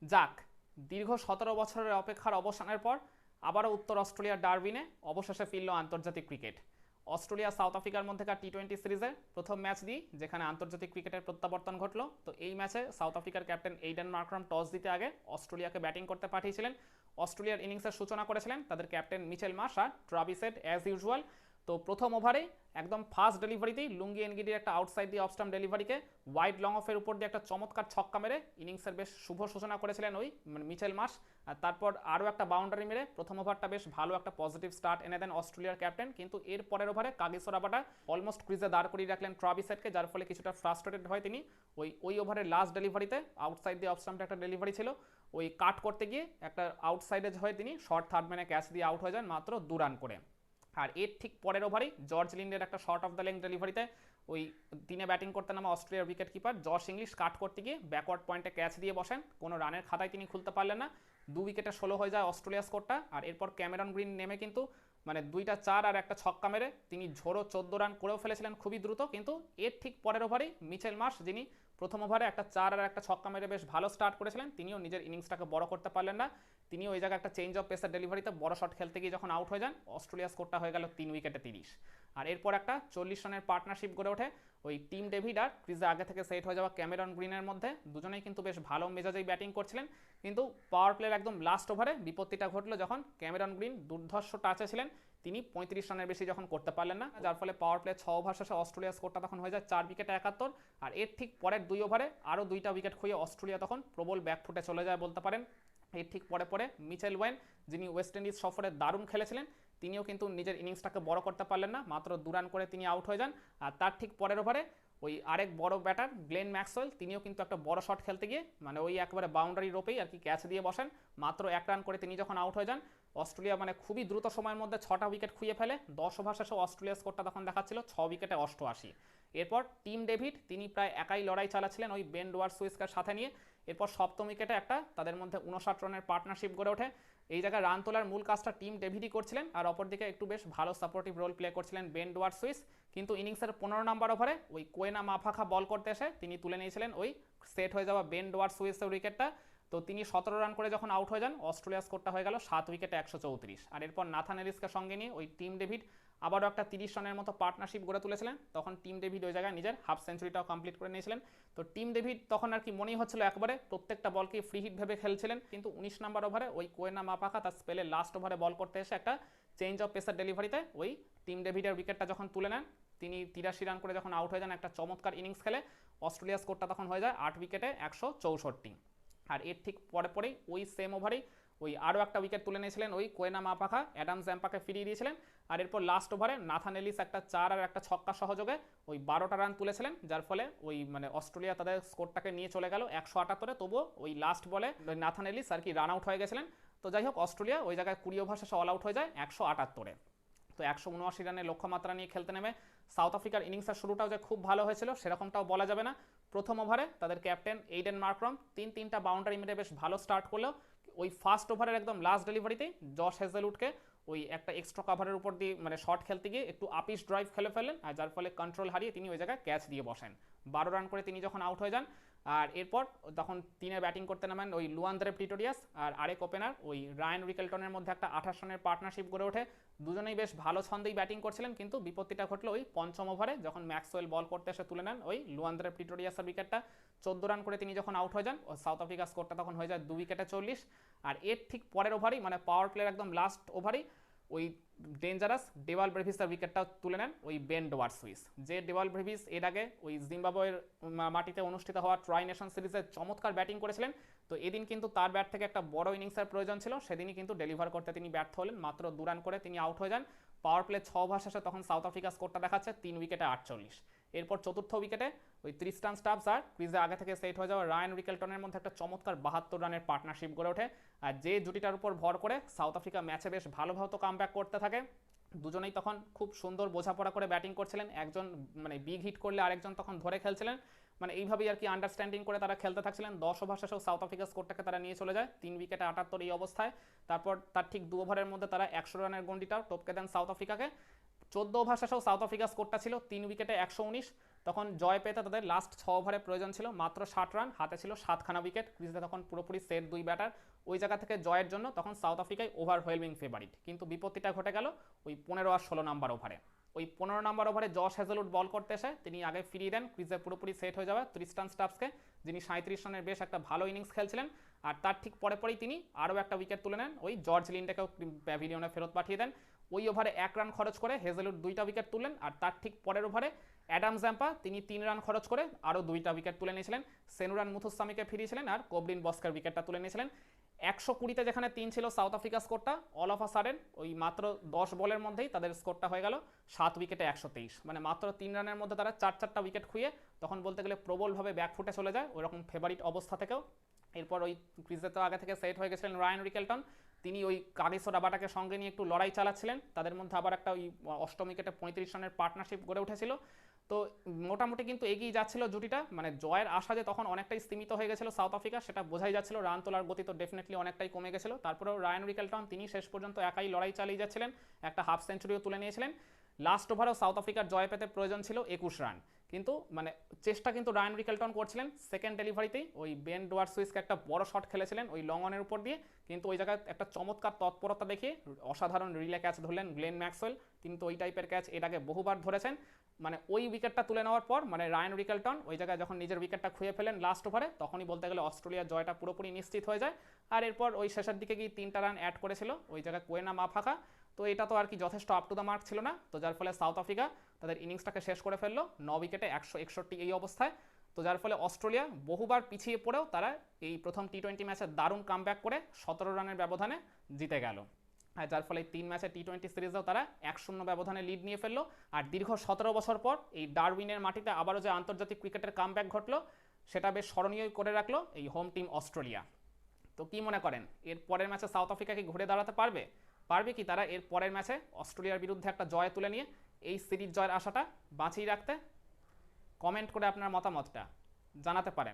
যাক, দীর্ঘ 17 বছরের অপেক্ষার অবসানের পর আবারও উত্তর অস্ট্রেলিয়ার ডারবিনে অবশেষে ফিরল আন্তর্জাতিক ক্রিকেট। অস্ট্রেলিয়া সাউথ আফ্রিকার মধ্যে টি-20 সিরিজের প্রথম ম্যাচ দিয়ে যেখানে আন্তর্জাতিক ক্রিকেটের প্রত্যাবর্তন ঘটল। তো এই ম্যাচে সাউথ আফ্রিকার ক্যাপ্টেন এইডেন মার্ক্রাম টস দিতে আগে অস্ট্রেলিয়াকে ব্যাটিং করতে পাঠিয়েছিলেন। অস্ট্রেলিয়ার ইনিংসের সূচনা করেছিলেন তাদের ক্যাপ্টেন মিচেল মার্শ আর ট্রাভিস হেড অ্যাজ ইউজুয়াল। তো প্রথম ওভারেই একদম ফাস্ট ডেলিভারিতেই লুঙ্গি এনগিডির একটা আউটসাইড দিয়ে অফ স্টাম্প ডেলিভারিকে ওয়াইড লং অফের উপর দিয়ে একটা চমৎকার ছক্কা মেরে ইনিংসের বেশ শুভ সূচনা করেছিলেন ওই মিচেল মার্শ। আর তারপর আরও একটা বাউন্ডারি মেরে প্রথম ওভারটা বেশ ভালো একটা পজিটিভ স্টার্ট এনে দেন অস্ট্রেলিয়ার ক্যাপ্টেন। কিন্তু এর পরের ওভারে কাগিসো রাবাডা অলমোস্ট ক্রিজে দাঁড় করিয়ে রাখলেন ট্রাভিস হেডকে, যার ফলে কিছুটা ফ্রাস্ট্রেটেড হয় তিনি। ওই ওভারের লাস্ট ডেলিভারিতে আউটসাইড দিয়ে অফ স্টাম্পে একটা ডেলিভারি ছিল, ওই কাট করতে গিয়ে একটা আউটসাইডে হয়ে তিনি শর্ট থার্ড ম্যানে ক্যাচ দিয়ে আউট হয়ে যান মাত্র 2 রান করে। আর এর ঠিক পরের ওভারেই জর্জ লিন্ডের একটা শর্ট অফ দ্য লেন্থ ডেলিভারিতে ওই দিনে ব্যাটিং করতে নামা অস্ট্রেলিয়ার উইকেট কিপার জশ ইংলিশ কাট করতে গিয়ে ব্যাকওয়ার্ড পয়েন্টে ক্যাচ দিয়ে বসেন, কোনো রানের খাতায় তিনি খুলতে পারলেন না। 2 উইকেটে 16 হয়ে যায় অস্ট্রেলিয়া স্কোরটা। আর এরপর ক্যামেরন গ্রিন নেমে কিন্তু মানে 2টা 4 আর একটা ছক্কা মেরে তিনি ঝোড়ো 14 রান করেও ফেলেছিলেন খুবই দ্রুত। কিন্তু এর ঠিক পরের ওভারেই মিচেল মার্শ, যিনি প্রথম ওভারে একটা 4 আর একটা ছক্কা মেরে বেশ ভালো স্টার্ট করেছিলেন, তিনিও নিজের ইনিংসটাকে বড় করতে পারলেন না। তিনি ওই জায়গায় একটা চেঞ্জ অফ পেসার ডেলিভারিতে বড় শট খেলতে গিয়ে যখন আউট হয়ে যান, অস্ট্রেলিয়া স্কোরটা হয়ে গেল 3 উইকেটে 30। আর এরপর একটা 40 রানের পার্টনারশিপ গড়ে ওঠে ওই টিম ডেভিড আর ক্রিজে আগে থেকে সেট হয়ে যাওয়া ক্যামেরন গ্রিনের মধ্যে। দুজনেই কিন্তু বেশ ভালো মেজাজেই ব্যাটিং করছিলেন, কিন্তু পাওয়ার প্লের একদম লাস্ট ওভারে বিপত্তিটা ঘটলো যখন ক্যামেরন গ্রিন দুর্ধর্ষ টাচে ছিলেন, তিনি 35 রানের বেশি যখন করতে পারলেন না, যার ফলে পাওয়ার প্লে 6 ওভার শেষে অস্ট্রেলিয়া স্কোরটা তখন হয়ে যায় 4 উইকেটে 71। আর এর ঠিক পরের 2 ওভারে আরও 2টা উইকেট খুঁয়ে অস্ট্রেলিয়া তখন প্রবল ব্যাকফুটে চলে যায় বলতে পারেন। এর ঠিক পরে পরে মিচেল ওয়েন, যিনি ওয়েস্ট ইন্ডিজ সফরে দারুণ খেলেছিলেন, তিনিও কিন্তু নিজের ইনিংসটাকে বড় করতে পারলেন না, মাত্র 2 রান করে তিনি আউট হয়ে যান। আর তার ঠিক পরের ওভারে ওই আরেক বড় ব্যাটার গ্লেন ম্যাক্সওয়েল, তিনিও কিন্তু একটা বড় শট খেলতে গিয়ে মানে ওই একেবারে বাউন্ডারি রোপেই আর কি ক্যাচ দিয়ে বসেন, মাত্র 1 রান করে তিনি যখন আউট হয়ে যান। অস্ট্রেলিয়া মানে খুবই দ্রুত সময়ের মধ্যে 6টা উইকেট খুঁয়ে ফেলে। 10 ওভার শেষে অস্ট্রেলিয়া স্কোরটা তখন দেখাচ্ছিল 6 উইকেটে 88। এরপর টিম ডেভিড, তিনি প্রায় একাই লড়াই চালাচ্ছিলেন ওই বেন ডোয়ার সুইসকে সাথে নিয়ে। এরপর সপ্তম উইকেটে একটা তাদের মধ্যে 59 রানের পার্টনারশিপ গড়ে ওঠে। এই জায়গায় রান তোলার মূল কাজটা টিম ডেভিডই করছিলেন, আর অপরদিকে একটু বেশ ভালো সাপোর্টিভ রোল প্লে করছিলেন বেন ডোয়ার সুইস। কিন্তু ইনিংসের 15 নম্বর ওভারে ওই কোয়েনা মাফাখা বল করতে এসে তিনি তুলে নিয়েছিলেন ওই সেট হয়ে যাওয়া বেন ডোয়ার সুইসের উইকেটটা। তো তিনি 17 রান করে যখন আউট হয়ে যান, অস্ট্রেলিয়া স্কোরটা হয়ে গেল 7 উইকেটে 134। আর এরপর নাথান এলিসকে সঙ্গে নিয়ে ওই টিম ডেভিড আবারও একটা 30 রানের মতো পার্টনারশিপ গড়ে তুলেছিলেন। তখন টিম ডেভিড ওই জায়গায় নিজের হাফ সেঞ্চুরিটাও কমপ্লিট করে নিয়েছিলেন। তো টিম ডেভিড তখন আর কি মনেই হচ্ছিল একবারে প্রত্যেকটা বলকে ফ্রি হিট ভেবে খেলছিলেন। কিন্তু 19 নম্বর ওভারে ওই কোয়েনা মাপাকা তার স্পেলে লাস্ট ওভারে বল করতে এসে একটা চেঞ্জ অফ পেসার ডেলিভারিতে ওই টিম ডেভিডের উইকেটটা যখন তুলে নেন, তিনি 83 রান করে যখন আউট হয়ে যান, একটা চমৎকার ইনিংস খেলে অস্ট্রেলিয়া স্কোরটা তখন হয়ে যায় 8 উইকেটে 164। আর এর ঠিক পরে পরেই ওই সেম ওভারেই ওই আরও একটা উইকেট তুলে নিয়েছিলেন ওই কোয়েনা মাপাখা, অ্যাডাম জ্যাম্পাকে ফিরিয়ে দিয়েছিলেন। আর এরপর লাস্ট ওভারে নাথান এলিস একটা 4 আর একটা ছক্কা সহযোগে ওই 12টা রান তুলেছিলেন, যার ফলে ওই মানে অস্ট্রেলিয়া তাদের স্কোরটাকে নিয়ে চলে গেল 178-এ। তবুও ওই লাস্ট বলে নাথান এলিস আর কি রান আউট হয়ে গেছিলেন। তো যাই হোক, অস্ট্রেলিয়া ওই জায়গায় 20 ওভার শেষে অল আউট হয়ে যায় 178-এ। তো 179 রানের লক্ষ্যমাত্রা নিয়ে খেলতে নেমে সাউথ আফ্রিকার ইনিংসের শুরুটাও যে খুব ভালো হয়েছিল সেরকমটাও বলা যাবে না। প্রথম ওভারে তাদের ক্যাপ্টেন এইডেন মার্ক্রাম 3টা বাউন্ডারি মেরে বেশ ভালো স্টার্ট করলেও ওই ফার্স্ট ওভারের একদম লাস্ট ডেলিভারিতেই জশ হেজেলউডকে ওই একটা এক্সট্রা কভারের উপর দিয়ে মানে শর্ট খেলতে গিয়ে একটু আপিস ড্রাইভ খেলে ফেলেন, আর যার ফলে কন্ট্রোল হারিয়ে তিনি ওই জায়গায় ক্যাচ দিয়ে বসেন। 12 রান করে তিনি যখন আউট হয়ে যান, আর এরপর তখন তিনি ব্যাটিং করতে নামেন ওই লুয়ান্দ্রে প্রিটোরিয়াস আর আরেক ওপেনার ওই রায়ান রিকেলটনের মধ্যে একটা 28 রানের পার্টনারশিপ গড়ে ওঠে। দুজনেই বেশ ভালো ছন্দেই ব্যাটিং করছিলেন, কিন্তু বিপত্তিটা ঘটলো ওই পঞ্চম ওভারে যখন ম্যাক্সওয়েল বল করতে এসে তুলে নেন ওই লুয়ান্দ্রে প্রিটোরিয়াসের উইকেটটা। 14 রান করে তিনি যখন আউট হয়ে যান, সাউথ আফ্রিকা স্কোরটা তখন হয়ে যায় 2 উইকেটে 40। আর এর ঠিক পরের ওভারই মানে পাওয়ার প্লেয়ার একদম লাস্ট ওভারই ওই ডেঞ্জারাস ডেভাল ব্রেভিসের উইকেটটা তুলে নেন ওই বেন ডোয়ার সুইস। যে ডেভাল ব্রেভিস এর আগে ওই জিম্বাবুয়ের মাটিতে অনুষ্ঠিত হওয়া ট্রাই নেশন সিরিজে চমৎকার ব্যাটিং করেছিলেন। তো এদিন কিন্তু তার ব্যাট থেকে একটা বড় ইনিংসের প্রয়োজন ছিল, সেদিনই কিন্তু ডেলিভার করতে তিনি ব্যর্থ হলেন, মাত্র 2 রান করে তিনি আউট হয়ে যান। পাওয়ার প্লে 6 ওভার শেষে তখন সাউথ আফ্রিকা স্কোরটা দেখাচ্ছে 3 উইকেটে 48। এরপর চতুর্থ উইকেটে ওই ট্রিস্টান স্টাবস আর ক্রিজে আগে থেকে সেট হয়ে যাওয়া রায়ান রিকেলটনের মধ্যে একটা চমৎকার 72 রানের পার্টনারশিপ গড়ে ওঠে। আর যে জুটিটার উপর ভর করে সাউথ আফ্রিকা ম্যাচে বেশ ভালোভাবে কামব্যাক করতে থাকে। দুজনেই তখন খুব সুন্দর বোঝাপড়া করে ব্যাটিং করছিলেন, একজন মানে বিগ হিট করলে আরেকজন তখন ধরে খেলছিলেন, মানে এইভাবেই আর কি আন্ডারস্ট্যান্ডিং করে তারা খেলতে থাকছিলেন। 10 ওভার শেষেও সাউথ আফ্রিকা স্কোরটাকে তারা নিয়ে চলে যায় 3 উইকেটে 78 এই অবস্থায়। তারপর তার ঠিক 2 ওভারের মধ্যে তারা 100 রানের গন্ডিটাও টপকে দেন সাউথ আফ্রিকাকে। 14 ওভার শেষেও সাউথ আফ্রিকা স্কোরটা ছিল 3 উইকেটে 119। তখন জয় পেতে তাদের লাস্ট 6 ওভারে প্রয়োজন ছিল মাত্র 60 রান, হাতে ছিল 7খানা উইকেট, ক্রিজে তখন পুরোপুরি সেট 2 ব্যাটার। ওই জায়গা থেকে জয়ের জন্য তখন সাউথ আফ্রিকায় ওভারওয়েলমিং ফেভারিট, কিন্তু বিপত্তিটা ঘটে গেল ওই 15 আর 16 নাম্বার ওভারে। ওই 15 নাম্বার ওভারে জশ হ্যাজেলউড বল করতে এসে তিনি আগে ফিরিয়ে দেন ক্রিজে পুরোপুরি সেট হয়ে যাবে ট্রিস্টান স্টাফসকে, যিনি 37 রানের বেশ একটা ভালো ইনিংস খেলছিলেন। আর তার ঠিক পরেই তিনি আরও একটা উইকেট তুলে নেন, ওই জর্জ লিন্ডেকেও প্যাভিলিয়নে ফেরত পাঠিয়ে দেন। ওই ওভারে 1 রান খরচ করে হ্যাজেলউড 2টা উইকেট তুললেন, আর তার ঠিক পরের ওভারে অ্যাডাম জ্যাম্পা তিনি 3 রান খরচ করে আরও 2টা উইকেট তুলে নিয়েছিলেন। সেনুরান মুথুস্বামীকে ফিরিয়েছিলেন আর কোবলিন বস্কের উইকেটটা তুলে নিয়েছিলেন। 120তে যেখানে 3 ছিল সাউথ আফ্রিকা স্কোরটা, অল অফ আ সাডেন ওই মাত্র 10 বলের মধ্যেই তাদের স্কোরটা হয়ে গেল 7 উইকেটে 123, মানে মাত্র 3 রানের মধ্যে তারা 4টা উইকেট খুঁয়ে তখন বলতে গেলে প্রবলভাবে ব্যাকফুটে চলে যায় ওইরকম ফেভারিট অবস্থা থেকেও। এরপর ওই ক্রিজে তো আগে থেকে সেট হয়ে গেছিলেন রায়ান রিকেলটন, তিনি ওই কাগিসো রাবাটাকে সঙ্গে নিয়ে একটু লড়াই চালাচ্ছিলেন, তাদের মধ্যে আবার একটা ওই 8ম উইকেটে 35 রানের পার্টনারশিপ গড়ে উঠেছিল। তো মোটামুটি কিন্তু এগিয়ে যাচ্ছিল জুটিটা, মানে জয়ের আশা যে তখন অনেকটাই সীমিত হয়ে গেছিল সাউথ আফ্রিকা সেটা বোঝাই যাচ্ছিল, রান তোলার গতি তো ডেফিনেটলি অনেকটাই কমে গেছিল। তারপরেও রায়ান রিকেলটন তিনি শেষ পর্যন্ত একাই লড়াই চালিয়ে যাচ্ছিলেন, একটা হাফ সেঞ্চুরিও তুলে নিয়েছিলেন। লাস্ট ওভারেও সাউথ আফ্রিকার জয় পেতে প্রয়োজন ছিল 21 রান, কিন্তু মানে চেষ্টা কিন্তু রায়ান রিকেলটন করছিলেন। সেকেন্ড ডেলিভারিতেই ওই বেন ডোয়ার সুইসকে একটা বড় শট খেলেছিলেন ওই লং অনের উপর দিয়ে, কিন্তু ওই জায়গায় একটা চমৎকার তৎপরতা দেখিয়ে অসাধারণ রিলে ক্যাচ ধরলেন গ্লেন ম্যাক্সওয়েল, তিনি তো ওই টাইপের ক্যাচ এর আগে বহুবার ধরেছেন। মানে ওই উইকেটটা তুলে নেওয়ার পর মানে রায়ান রিকেলটন ওই জায়গায় যখন নিজের উইকেটটা খুঁয়ে ফেলেন লাস্ট ওভারে, তখনই বলতে গেলে অস্ট্রেলিয়ার জয়টা পুরোপুরি নিশ্চিত হয়ে যায়। আর এরপর ওই শেষের দিকে গিয়ে 3টা রান অ্যাড করেছিল ওই জায়গায় কোয়েনা মাফাকা, তো এটা তো আর কি যথেষ্ট আপ টু দ্য মার্ক ছিল না, তো যার ফলে সাউথ আফ্রিকা তাদের ইনিংসটাকে শেষ করে ফেললো 9 উইকেটে 161 এই অবস্থায়। তো যার ফলে অস্ট্রেলিয়া বহুবার পিছিয়ে পড়েও তারা এই প্রথম টি20 ম্যাচে দারুণ কামব্যাক করে 17 রানের ব্যবধানে জিতে গেল। আর যার ফলে 3 ম্যাচে টি20 সিরিজেও তারা 1-0 ব্যবধানে লিড নিয়ে ফেললো। আর দীর্ঘ 17 বছর পর এই ডারউইনের মাটিতে আবারও যে আন্তর্জাতিক ক্রিকেটের কামব্যাক ঘটলো সেটা বেশ স্মরণীয় করে রাখলো এই হোম টিম অস্ট্রেলিয়া। তো কি মনে করেন এর পরের ম্যাচে সাউথ আফ্রিকা কি ঘুরে দাঁড়াতে পারবে কি তারা এর পরের ম্যাচে অস্ট্রেলিয়ার বিরুদ্ধে একটা জয় তুলে নিয়ে এই সিরিজ জয়ের আশাটা বাঁচিয়ে রাখতে? কমেন্ট করে আপনার মতামতটা জানাতে পারেন।